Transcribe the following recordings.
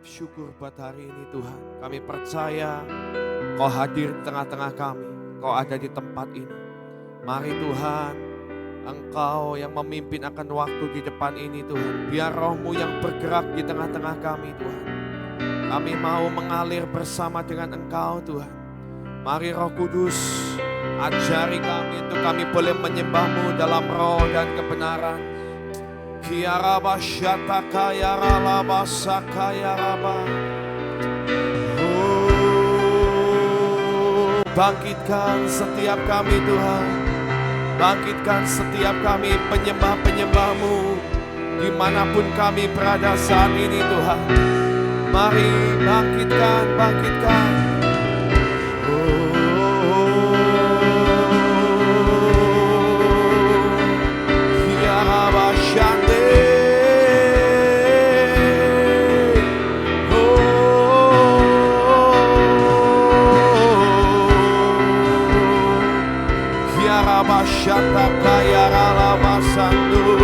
mengucap syukur pada hari ini Tuhan. Kami percaya Kau hadir di tengah-tengah kami. Kau ada di tempat ini. Mari Tuhan, Engkau yang memimpin akan waktu di depan ini Tuhan. Biar Roh-Mu yang bergerak di tengah-tengah kami Tuhan. Kami mau mengalir bersama dengan Engkau Tuhan. Mari Roh Kudus, ajari kami untuk kami boleh menyembah-Mu dalam roh dan kebenaran. Kiaraba syataka yaralaba sakayaraba. Bangkitkan setiap kami Tuhan. Bangkitkan setiap kami penyembah-penyembah-Mu dimanapun kami berada saat ini Tuhan. Mari bangkitkan, bangkitkan. Shata kaya rala sandu.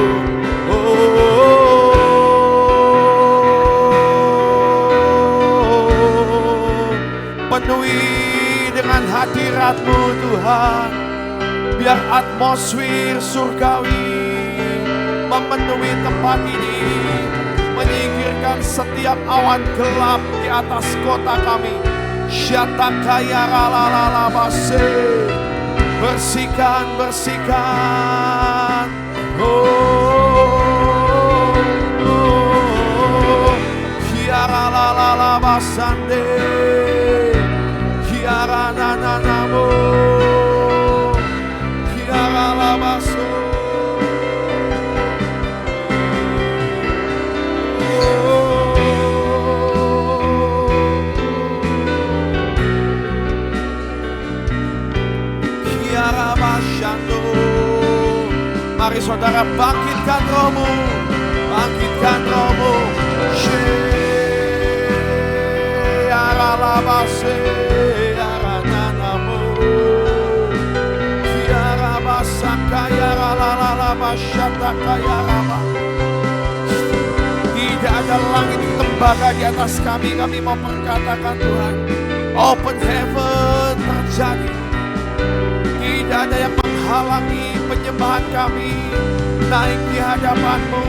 Penuhi dengan hadirat-Mu Tuhan. Biar atmosfer surgawi memenuhi tempat ini, menyingkirkan setiap awan gelap di atas kota kami. Shata kaya rala base. Bersihkan, bersihkan. Kiara la la la basande. Kiara na na na mo. Kiara la baso. Mari saudara bangkitkan Roh-Mu, bangkitkan Roh-Mu. Shearalabase arananamu. Kiarabasakayaralalabasyatakayaraba. Tidak ada langit tembaga di atas kami. Kami mau perkatakan Tuhan, open heaven terjadi. Tidak ada yang menghalangi penyembahan kami naik di hadapan-Mu.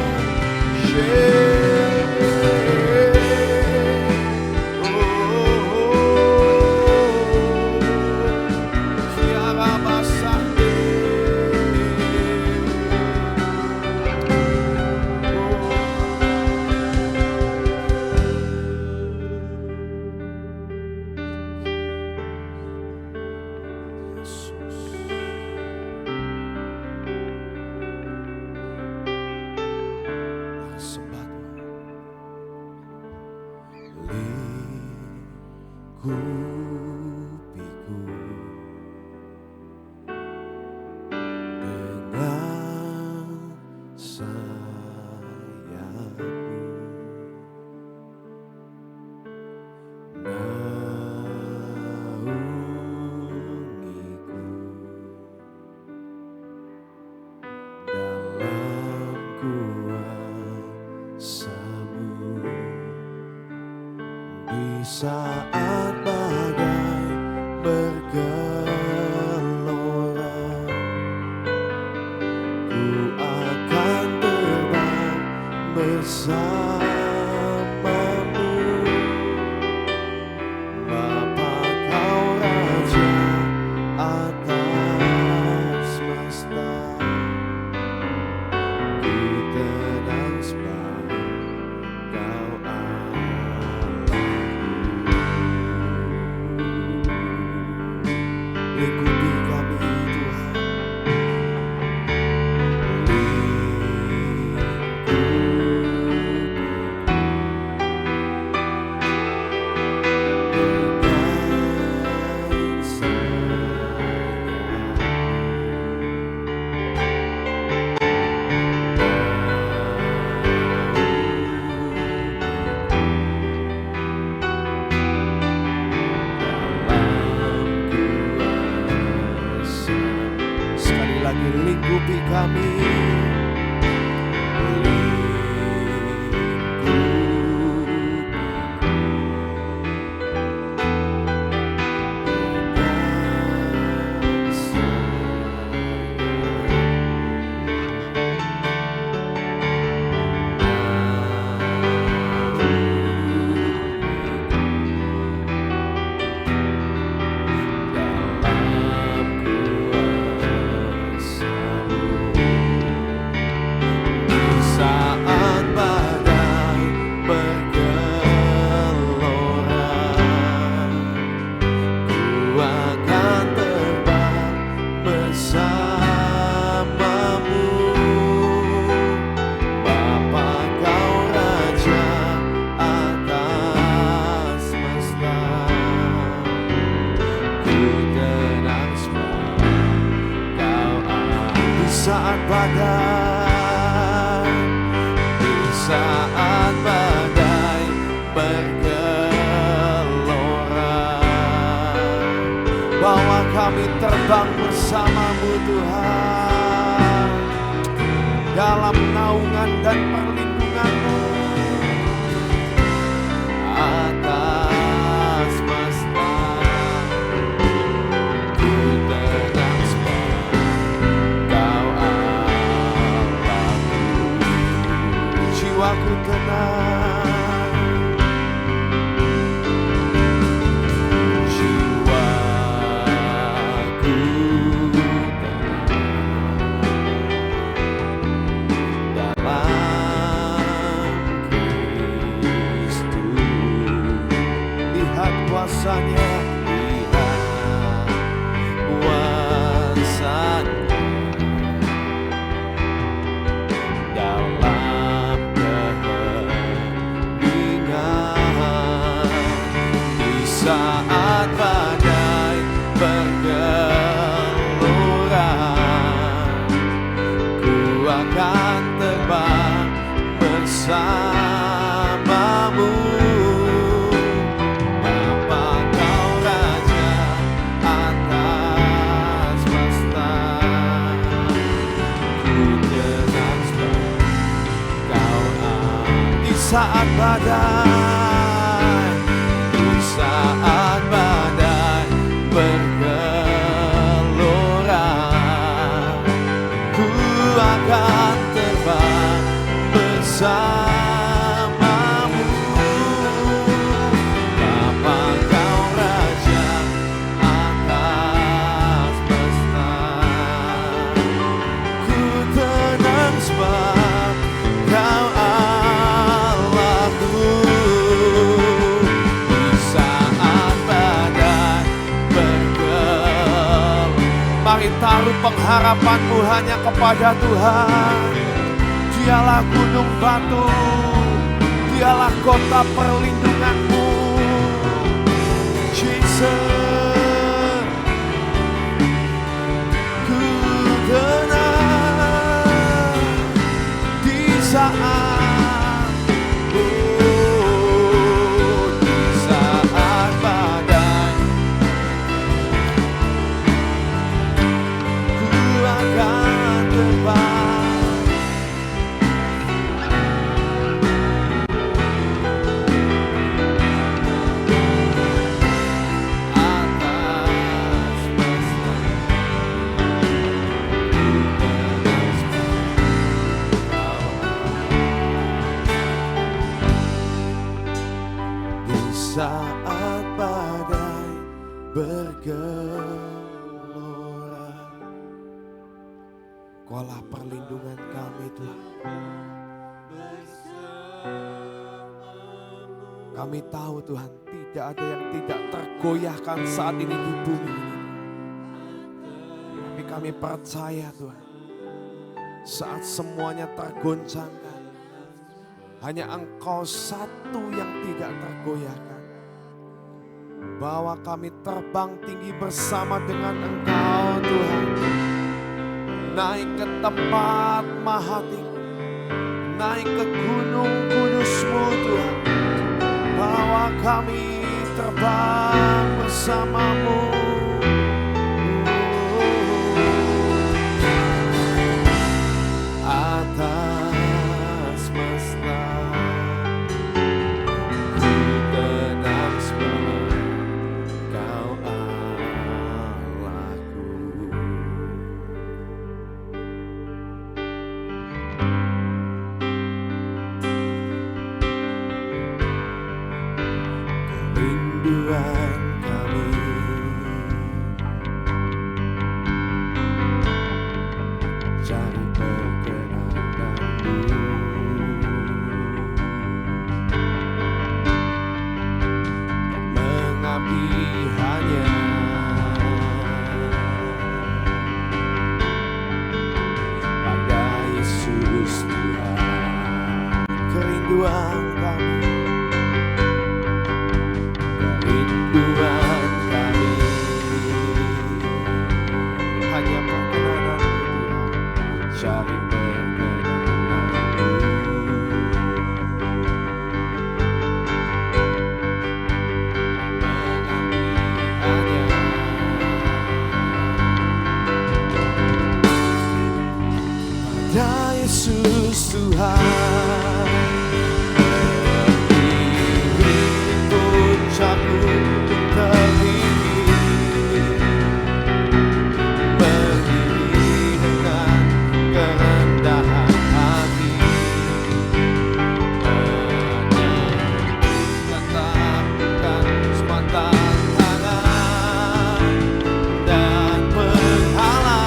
Saat badai bergelora, ku akan terbang bersamamu. Bapa Kau Raja atas semesta, ku tenang sebab Kau ikuti kami Tuhan. saat badai bergelora. Bawa kami terbang bersama-Mu Tuhan, dalam naungan dan perlindungan-Mu. Atas masta ku tenang sebab Kau Allahku. Jiwaku tenang, jiwaku tenang dalam Kristus. Lihat kuasanya, lihat kuasanya dalam keheningan. Di saat badai bergelora, ku akan terbang bersama-Mu. Bapa Kau Raja atas masta, ku tenang sebab Kau di saat badai, di saat badai bergelora, ku akan terbang bersama-Mu. Bapa Kau Raja atas masta, ku tenang sebab Kau Allahku. Di saat badai bergelora, mari taruh pengharapan-Mu hanya kepada Tuhan. Dialah gunung batu, Dialah kota perlindungan-Mu. Jesus, ku tenang di saat, di saat badai, ku akan terbang. Saat badai bergelora, Kaulah perlindungan kami Tuhan. Kami tahu Tuhan, tidak ada yang tidak tergoyahkan saat ini di bumi ini. Tapi kami percaya Tuhan, saat semuanya tergoncangkan, hanya Engkau satu yang tidak tergoyahkan. Bawa kami terbang tinggi bersama dengan Engkau Tuhan. Naik ke tempat maha tinggi, naik ke gunung kudus-Mu Tuhan. Bawa kami terbang bersama-Mu. Atas masta, ku tenang sebab Kau Allahku. Kerinduan kami cari perkenanan-Mu, mengabdi hanya pada Yesus Tuhan. Kerinduan kami, kerinduan kami hanya perkenanan-Mu Tuhan, cari perkenanan-Mu. pada Yesus Tuhan. Berdiri puncak gunung tertinggi, berdiri dengan kerendahan hati, menetapkan semua tantangan dan penghalang.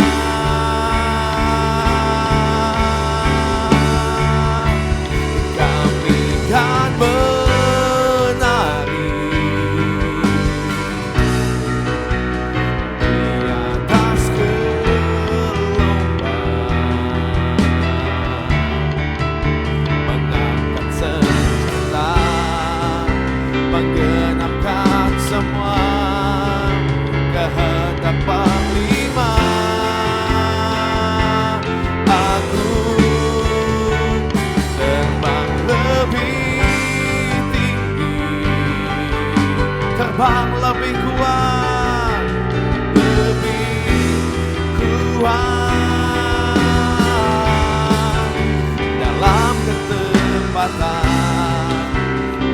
Kami kan menari di atas gelombang, mengangkat senjata, menggenapkan semua kehendak Panglima. Aku terbang lebih tinggi, terbang lebih kuat, lebih kuat dalam ketepatan,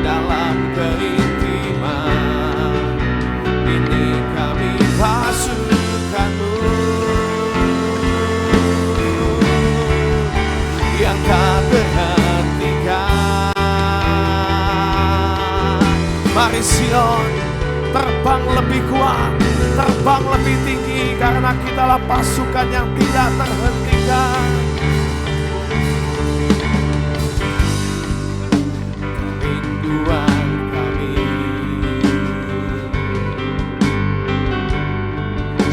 dalam keintiman. Ini kami pasukanmu yang tak terhentikan. Mari Sion, terbang lebih kuat, terbang lebih tinggi, karena kitalah pasukan yang tidak terhentikan. Kerinduan kami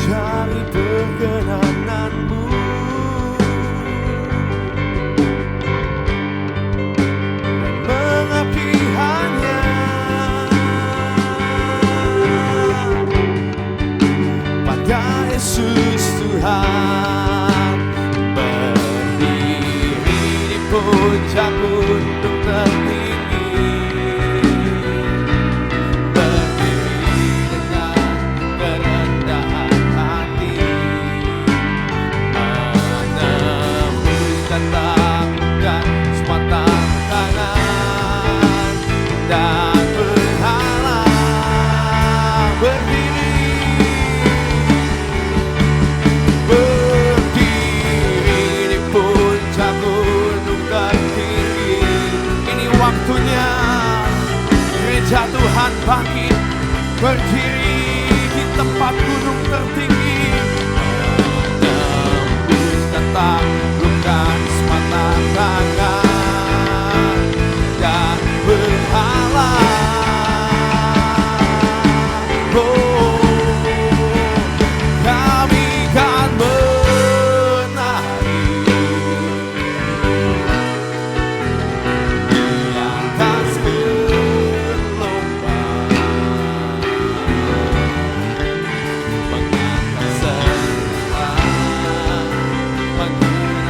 cari perkenananmu, dan mengabdi hanya pada Yesus Tuhan. Berdiri di puncak gunung tertinggi, berdiri dengan kerendahan hati, menembus dan taklukkan semua tantangan dan penghalang. Berdiri di puncak gunung tertinggi. Ini waktunya gereja Tuhan bangkit, berdiri di tempat gunung tertinggi, menembus dan taklukkan semua tantangan dan penghalang. Oh, kami kan menari di atas gelombang, mengangkat senjata, menggenapkan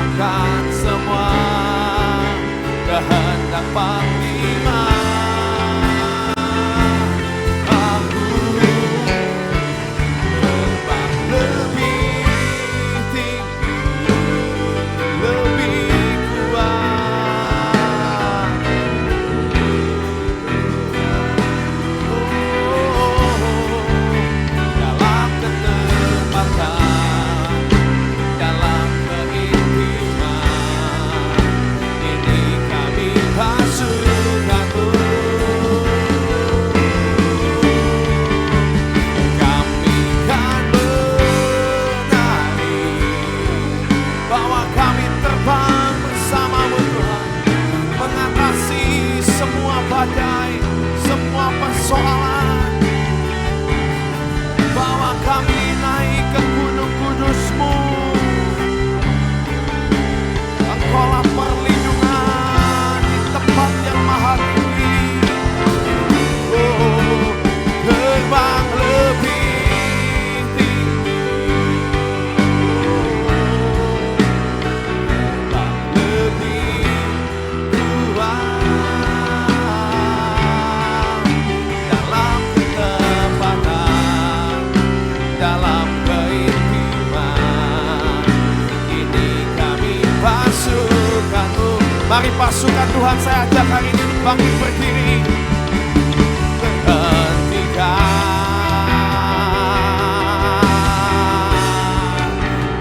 Mari pasukan Tuhan, saya ajak hari ini bangkit berdiri.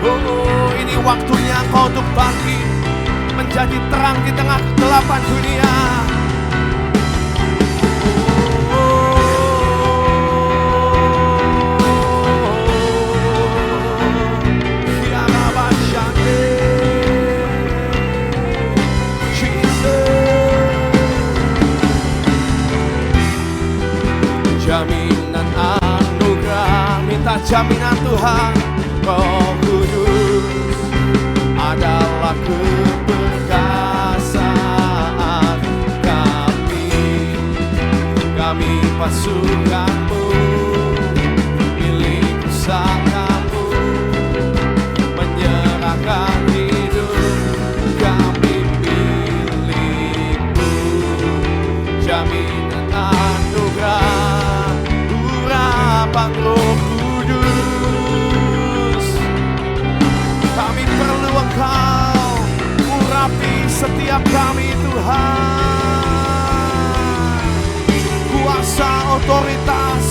Oh, ini waktunya engkau untuk bangkit, menjadi terang di tengah kegelapan dunia. Jaminan anugerah, minta jaminan Tuhan. Roh Kudus adalah keperkasaan kami pasukanmu, milik pusakamu, menyerahkan hidup kami milikmu. Jaminan anugerah, urapan Roh Kudus, kami perlu Engkau urapi setiap kami Tuhan. Kuasa otoritas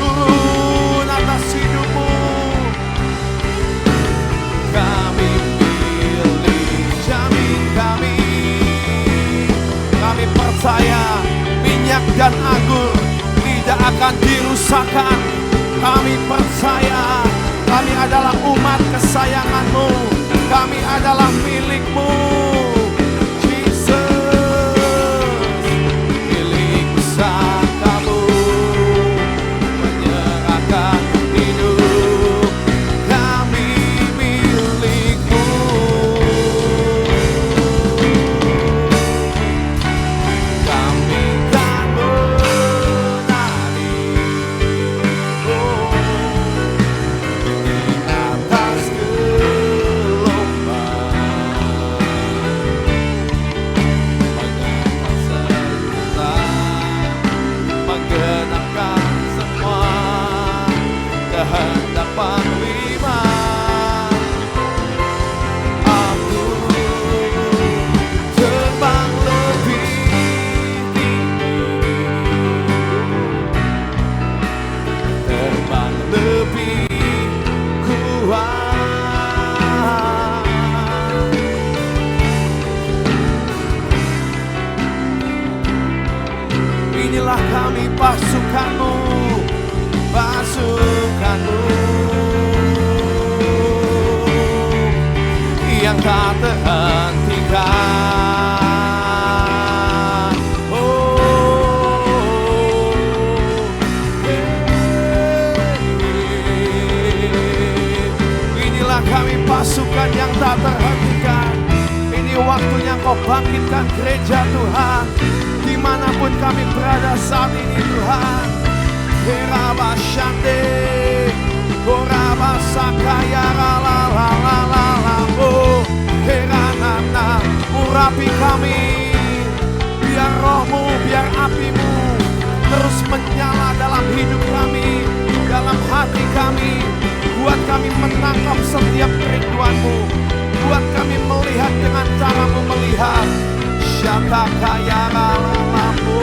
turun atas hidupmu. Kami pilih, jamin kami percaya minyak dan anggur tidak akan dirusakkan. Kami percaya kami adalah umat kesayanganmu, kami adalah milikmu. Inilah kami pasukanmu, pasukanmu yang tak terhentikan. Inilah kami pasukan yang tak terhentikan. Ini waktunya Kau bangkitkan gereja Tuhan, dimanapun kami berada saat ini Tuhan. Herabashande, Korabasakaya, oh, Heranana, urapi kami, biar rohmu, biar apimu terus menyala dalam hidup kami, dalam hati kami. Buat kami menangkap setiap kerinduanmu, buat kami melihat dengan caramu melihat. Syatakaya lalamu,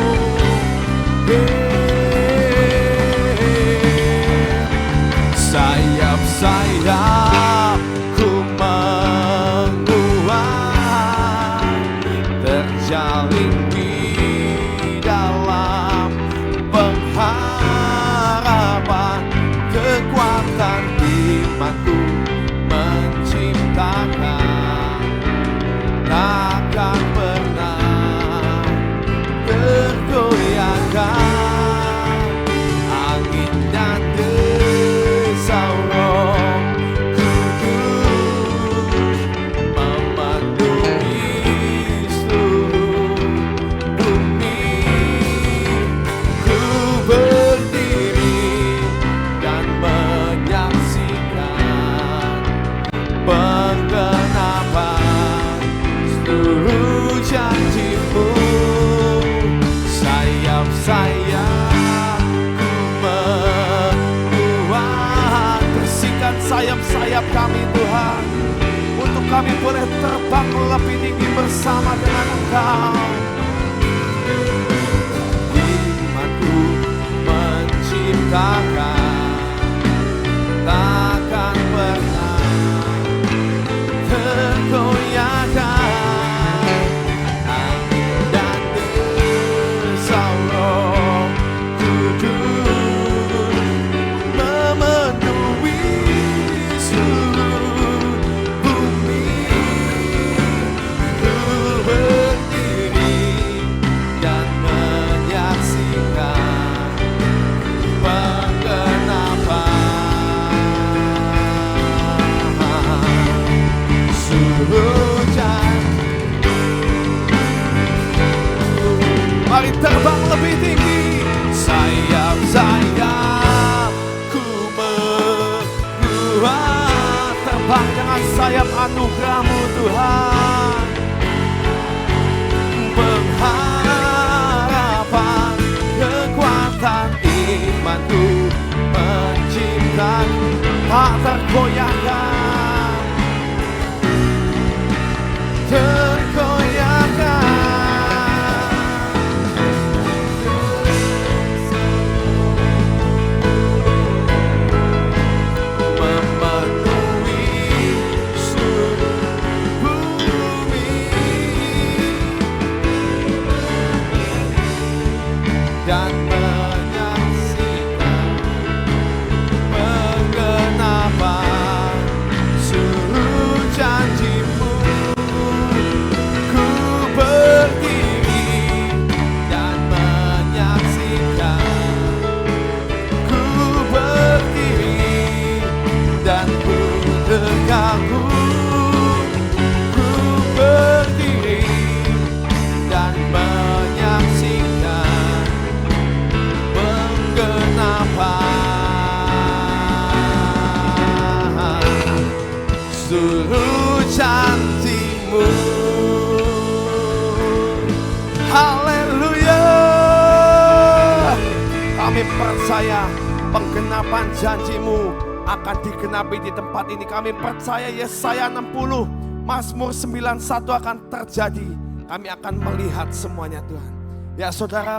sayap-sayap ku menguat, terjalin di dalam pengharapan, kekuatan imanku menciptakan, takkan pernah tergoyahkan. Angin dan desau Roh Kudus memenuhi seluruh bumi. Ku berdiri dan menyaksikan penggenapan seluruh terbang lebih tinggi bersama dengan Engkau. Imanku menciptakan, takkan pernah tergoyahkan. Angin dan desau Roh Kudus memenuhi seluruh bumi. Ku berdiri dan menyaksikan penggenapan hujan. Mari terbang lebih tinggi, sayap-sayapku menguat. Terbang dengan sayap anugerah-Mu Tuhan. Pengharapan, kekuatan imanku menciptakan, tak tergoyahkan, tergoyahkan. Memenuhi seluruh bumi dan menyaksikan penggenapan seluruh janji-Mu. Ku berdiri dan menyaksikan, ku berdiri dan ku terganggu. Ku berdiri dan menyaksikan penggenapan seluruh janji-Mu. Haleluya. Kami percaya penggenapan janji-Mu akan digenapi di tempat ini. Kami percaya Yesaya 60, Mazmur 91 akan terjadi. Kami akan melihat semuanya Tuhan. Ya saudara,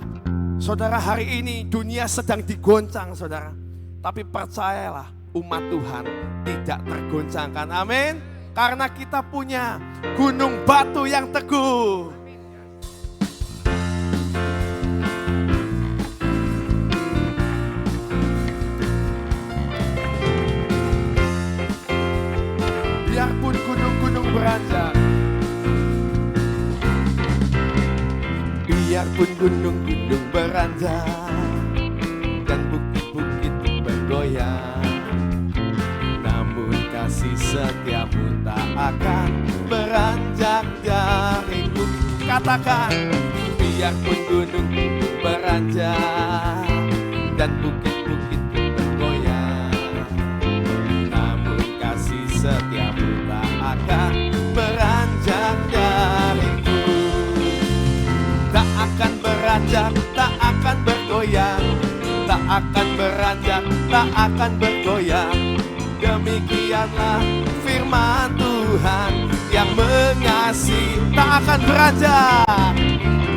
hari ini dunia sedang digoncang saudara. Tapi percayalah umat Tuhan tidak tergoncangkan. Amin. Karena kita punya gunung batu yang teguh. Biarpun gunung-gunung beranjak, biarpun gunung-gunung beranjak dan bukit-bukit bergoyang, namun kasih setia-Mu tak akan beranjak dariku. Katakan, biarpun gunung-gunung beranjak dan bukit-bukit bergoyang, namun kasih setia-Mu tak akan beranjak dariku. Tak akan beranjak, tak akan bergoyang, tak akan beranjak, tak akan bergoyang. Demikianlah firman Tuhan yang mengasihi. Tak akan beranjak,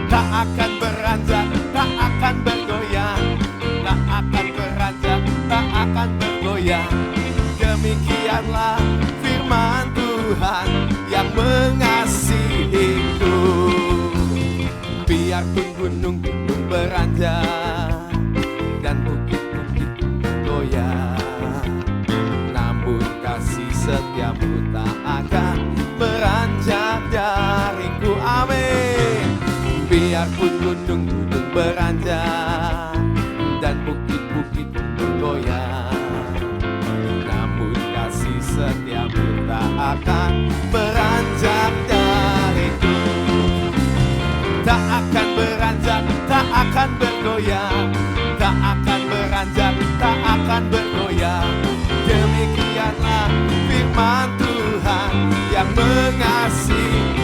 tak akan beranjak, tak akan bergoyang, tak akan beranjak, tak akan bergoyang. Demikianlah firman Tuhan yang mengasihiku. Biarpun gunung-gunung beranjak dan bukit-bukit goyang, namun kasih setia-Mu tak akan beranjak dariku. Amin. Biarpun gunung-gunung beranjak dan bukit-bukit goyang, namun kasih setia-Mu tak akan beranjak dariku. Tak akan beranjak, tak akan bergoyang, tak akan beranjak, tak akan bergoyang. Demikianlah firman Tuhan yang mengasihi.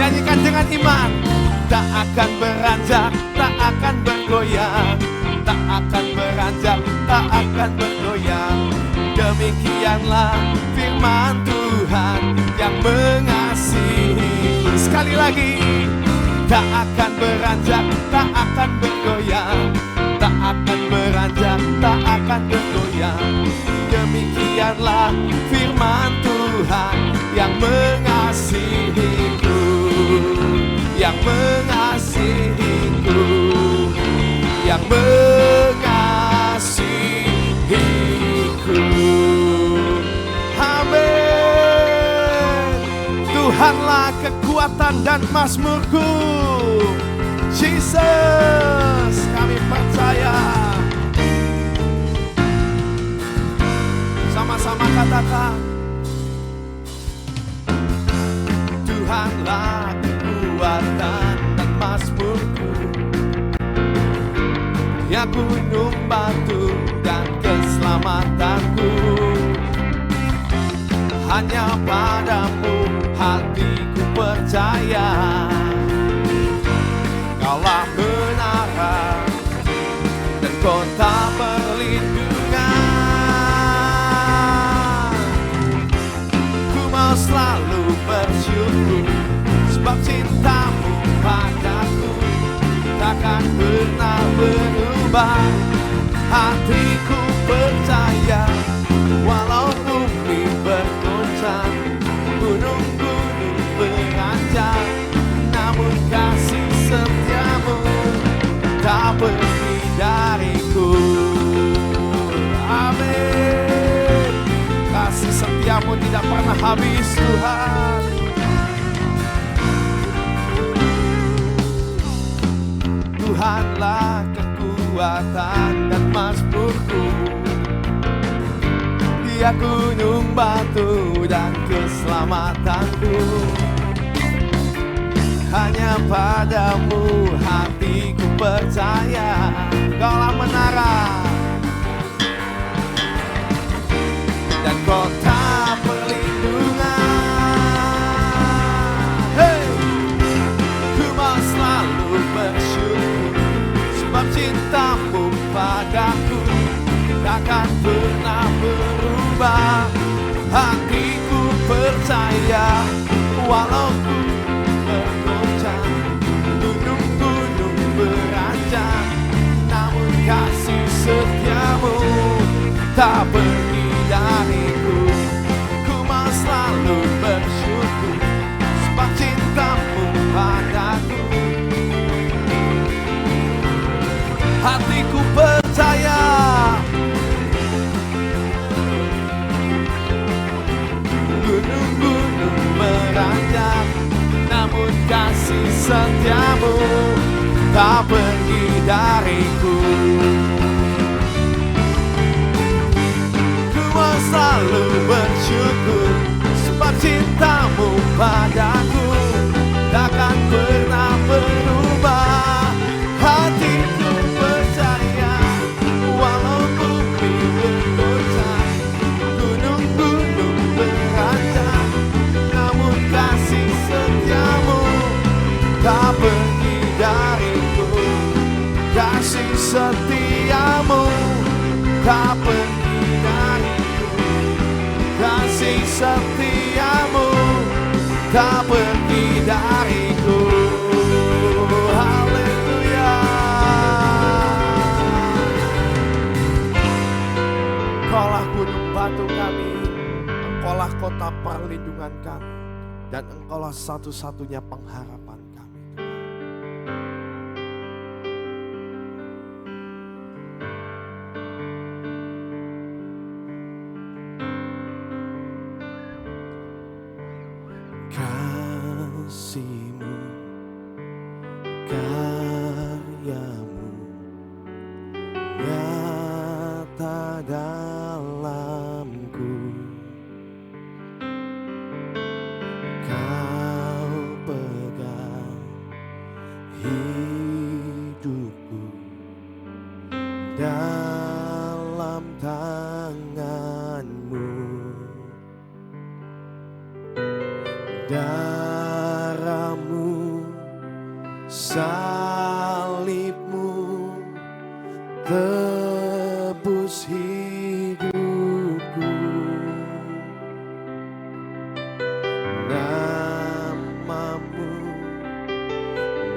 Nyanyikan dengan iman. Tak akan beranjak, tak akan bergoyang, tak akan beranjak, tak akan bergoyang. Demikianlah firman Tuhan Tuhan yang mengasihi. Sekali lagi, tak akan beranjak, tak akan bergoyang, tak akan beranjak, tak akan bergoyang. Demikianlah firman Tuhan yang mengasihiku, yang mengasihiku, yang mengasihiku. Amin. Tuhanlah kekuatan dan mazmurku. Jesus, kami percaya. Sama-sama katakan, Tuhanlah kekuatan dan mazmurku, ya gunung batu dan keselamatanku. Hanya padamu hatiku percaya, Kaulah menara dan kota perlindungan. Ku mau selalu bersyukur, sebab cintamu padaku takkan pernah berubah. Hatiku percaya, walau bumi bergoncang, gunung-gunung beranjak, namun kasih setiamu tak pergi dariku. Amin. Kasih setiamu tidak pernah habis, Tuhan. Tuhanlah kekuatan dan mazmurku, Dia gunung batu dan keselamatanku. Hanya padamu hatiku percaya, Kaulah menara dan kota perlindungan. Hey! Ku mau selalu bersyukur, sebab cintamu padaku takkan pernah berubah. Hatiku percaya, walau bergoncang, gunung-gunung beranjak, namun kasih setiamu tak pergi dariku. Ku mau selalu bersyukur, sebab cintamu padaku. Hatiku percaya, gunung-gunung beranjak, namun kasih setiamu tak pergi dariku. Ku mau selalu bersyukur, sebab cintamu padaku takkan pernah berubah. Hatiku percaya, walau bumi bergoncang, gunung-gunung beranjak, namun kasih setiamu tak pergi dariku. Kasih setiamu tak pergi dariku. Kasih setiamu tak pergi dariku. Haleluya. Engkaulah gunung batu kami, Engkaulah kota perlindungan kami, dan Engkaulah satu-satunya pengharapan kami. Kasih-Mu, karya-Mu nyata dalamku. Kau pegang hidupku dalam tangan-Mu. Darah-Mu, salib-Mu tebus hidupku.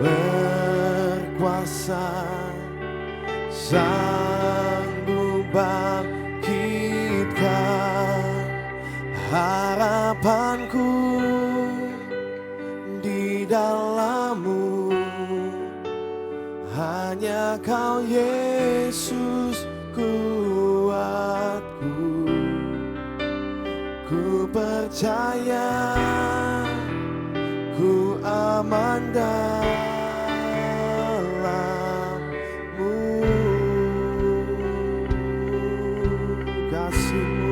berkuasa, sanggup bangkitkan harapanku di dalam-Mu. Hanya Kau Yesus kuatku, ku percaya ku aman dalam-Mu. Kasih-Mu,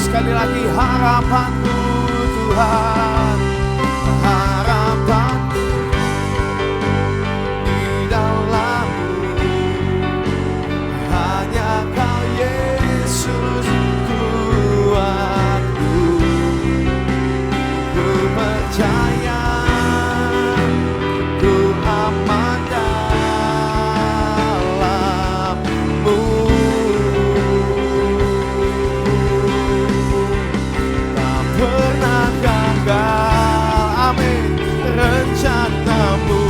sekali lagi harapanku Tuhan, harapanku di dalam-Mu. Hanya Kau Yesus kuatku, ku percaya ku aman dalam-Mu. Pernah gagal, amin, rencana-Mu,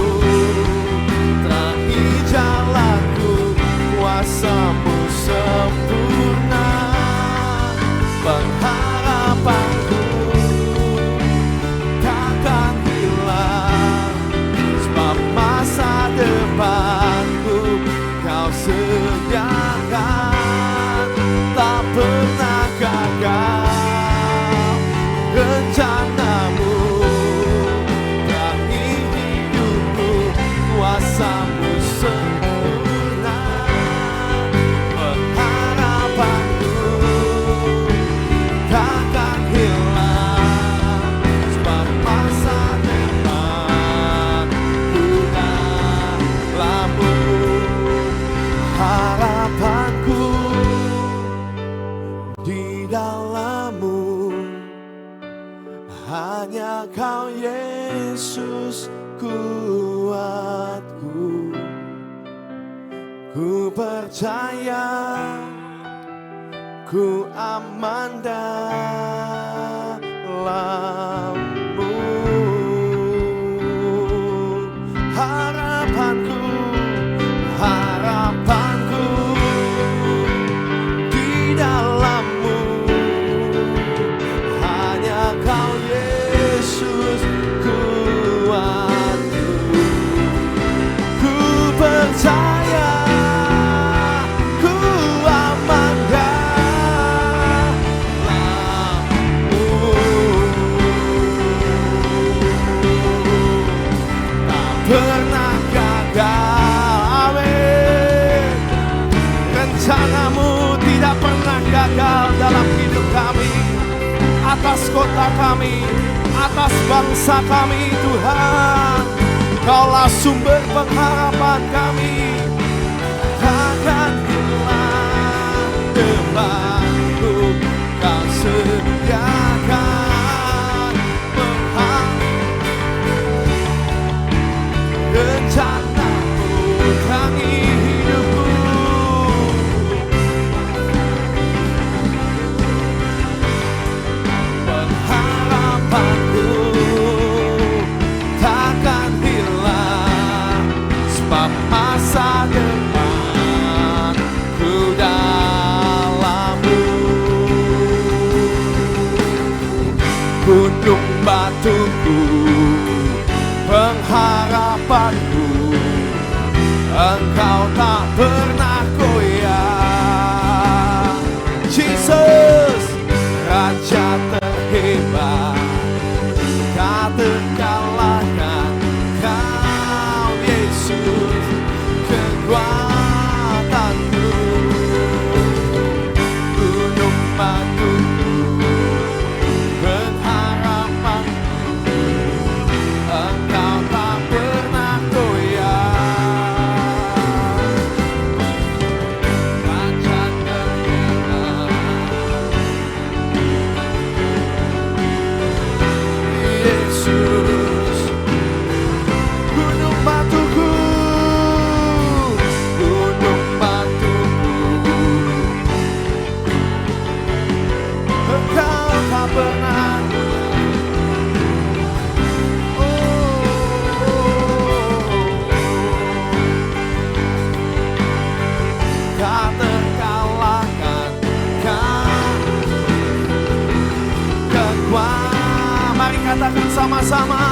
terangi jalanku, kuasa-Mu sempurna, pengharapanku takkan hilang, sebab masa depanku Kau sediakan, tak pernah gagal. Rencana-Mu terangi hidupku, kuasa-Mu sempurna, pengharapanku takkan hilang, sebab masa depanku dalam-Mu. Harapanku di dalam-Mu. Hanya Kau Yesus kuatku, ku percaya ku aman dalam-Mu. Harapanku, harapanku di dalam-Mu. Hanya Kau Yesus kuatku, ku percaya ku aman dalam-Mu. atas kota kami, atas bangsa kami Tuhan. Kaulah sumber pengharapan kami, takkan hilang depanku. Kau sediakan rencana-Mu terangi hidupku. Pengharapanku takkan hilang, sebab masa depanku dalam-Mu. Gunung batuku, pengharapanku, Engkau tak pernah goyah. Jesus, Raja terhebat, tak terkalahkan. Kau Yesus, kekuatanku. Gunung batuku, pengharapanku, Engkau tak pernah goyah. Raja terhebat, Yesus, gunung batuku, gunung batuku, Engkau tak pernah. Tak terkalahkan. Kekuatan, mari katakan sama-sama.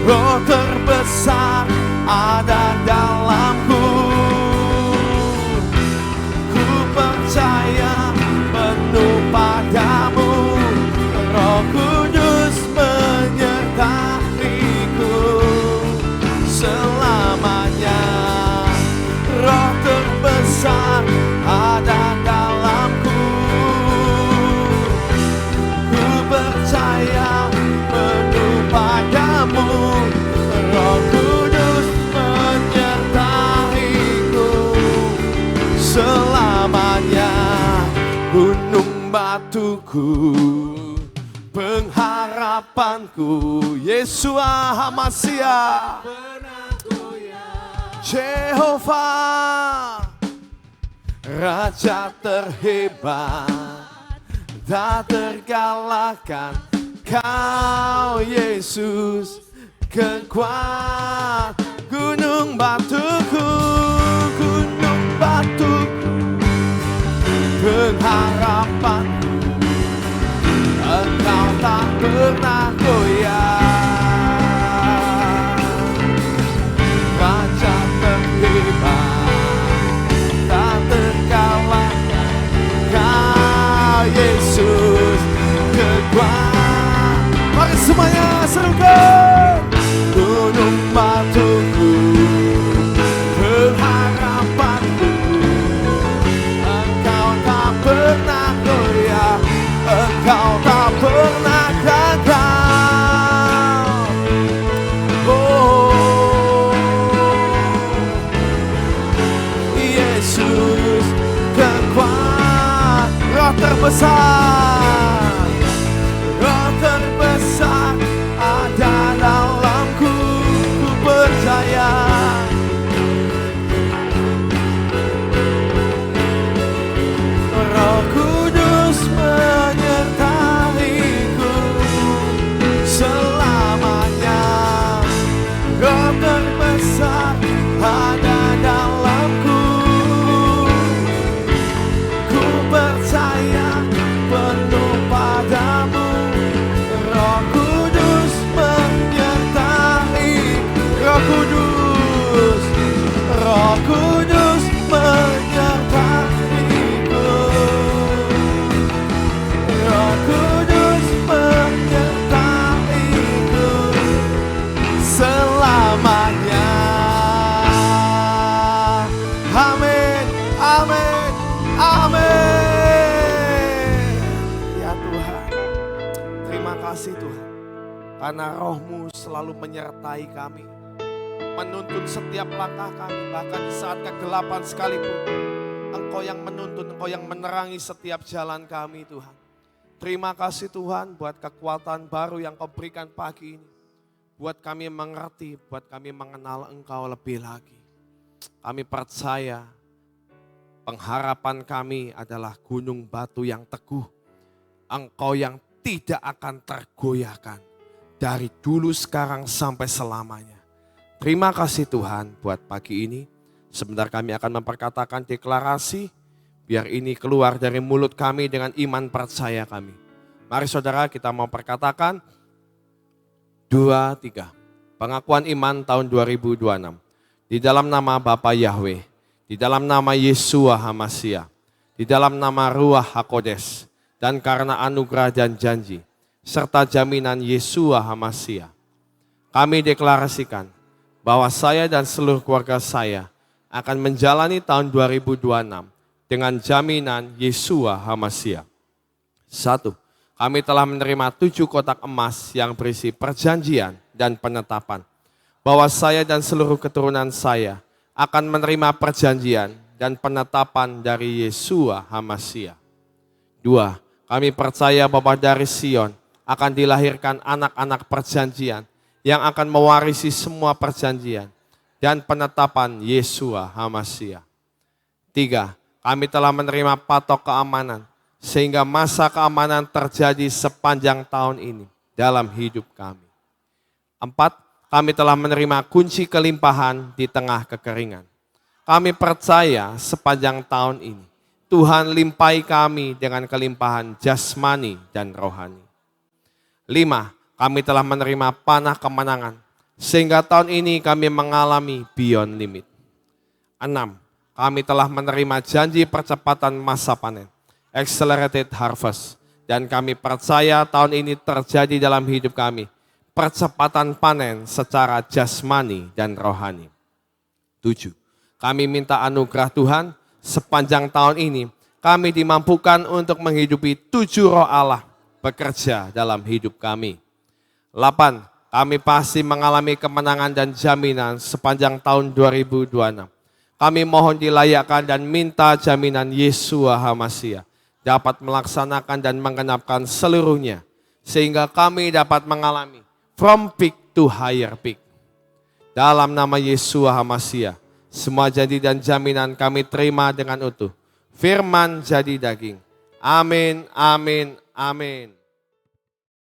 Roh terbesar ada dalamku. Ku percaya penuh padamu. Roh Kudus menyertaiku selamanya. Roh terbesar ada dalamku. Ku percaya penuh padamu. Roh Kudus menyertaiku selamanya. Gunung batuku, pengharapanku, Yeshua HaMashiach, Jehovah, Raja terhebat, tak terkalahkan. Kau Yesus, kekuatan. Gunung batuku, gunung batuku, pengharapanku, Engkau tak pernah goyah. Raja terhebat, tak terkalahkan. Kau Yesus, kekuatan. Mari semuanya serukan. Gunung batuku, pengharapanku, Engkau tak pernah goyah. Engkau tak pernah gagal. Oh, Yesus, kekuatan. Roh terbesar, Roh terbesar ada dalamku. Ku percaya Roh Kudus menyertaiku selamanya. Roh terbesar ada dalamku. Ku percaya kasih Tuhan. Karena Roh-Mu selalu menyertai kami. Menuntun setiap langkah kami, bahkan di saat kegelapan sekalipun. Engkau yang menuntun, Engkau yang menerangi setiap jalan kami Tuhan. Terima kasih Tuhan buat kekuatan baru yang Kau berikan pagi ini. Buat kami mengerti, buat kami mengenal Engkau lebih lagi. Kami percaya pengharapan kami adalah gunung batu yang teguh. Engkau yang tidak akan tergoyahkan. Dari dulu, sekarang, sampai selamanya. Terima kasih Tuhan buat pagi ini. Sebentar kami akan memperkatakan deklarasi. Biar ini keluar dari mulut kami dengan iman percaya kami. Mari saudara kita mau perkatakan. 2, 3. Pengakuan iman tahun 2026. Di dalam nama Bapa Yahweh. Di dalam nama Yeshua HaMashiach. Di dalam nama Ruach HaKodes. Dan karena anugerah dan janji. Serta jaminan Yeshua HaMashiach. Kami deklarasikan bahwa saya dan seluruh keluarga saya akan menjalani tahun 2026 dengan jaminan Yeshua HaMashiach. 1. Kami telah menerima 7 kotak emas yang berisi perjanjian dan penetapan bahwa saya dan seluruh keturunan saya akan menerima perjanjian dan penetapan dari Yeshua HaMashiach. 2. Kami percaya bahwa dari Sion akan dilahirkan anak-anak perjanjian yang akan mewarisi semua perjanjian dan penetapan Yeshua HaMashiach. 3. Kami telah menerima patok keamanan sehingga masa keamanan terjadi sepanjang tahun ini dalam hidup kami. 4. Kami telah menerima kunci kelimpahan di tengah kekeringan. Kami percaya sepanjang tahun ini Tuhan limpahi kami dengan kelimpahan jasmani dan rohani. 5. Kami telah menerima panah kemenangan, sehingga tahun ini kami mengalami beyond limit. 6. Kami telah menerima janji percepatan masa panen, accelerated harvest, dan kami percaya tahun ini terjadi dalam hidup kami, percepatan panen secara jasmani dan rohani. 7. Kami minta anugerah Tuhan, sepanjang tahun ini kami dimampukan untuk menghidupi 7 roh Allah bekerja dalam hidup kami. 8. Kami pasti mengalami kemenangan dan jaminan sepanjang tahun 2026. Kami mohon dilayakkan dan minta jaminan Yeshua HaMashiach dapat melaksanakan dan menggenapkan seluruhnya. Sehingga kami dapat mengalami from peak to higher peak. Dalam nama Yeshua HaMashiach, semua janji dan jaminan kami terima dengan utuh. Firman jadi daging. Amin, amin, amin.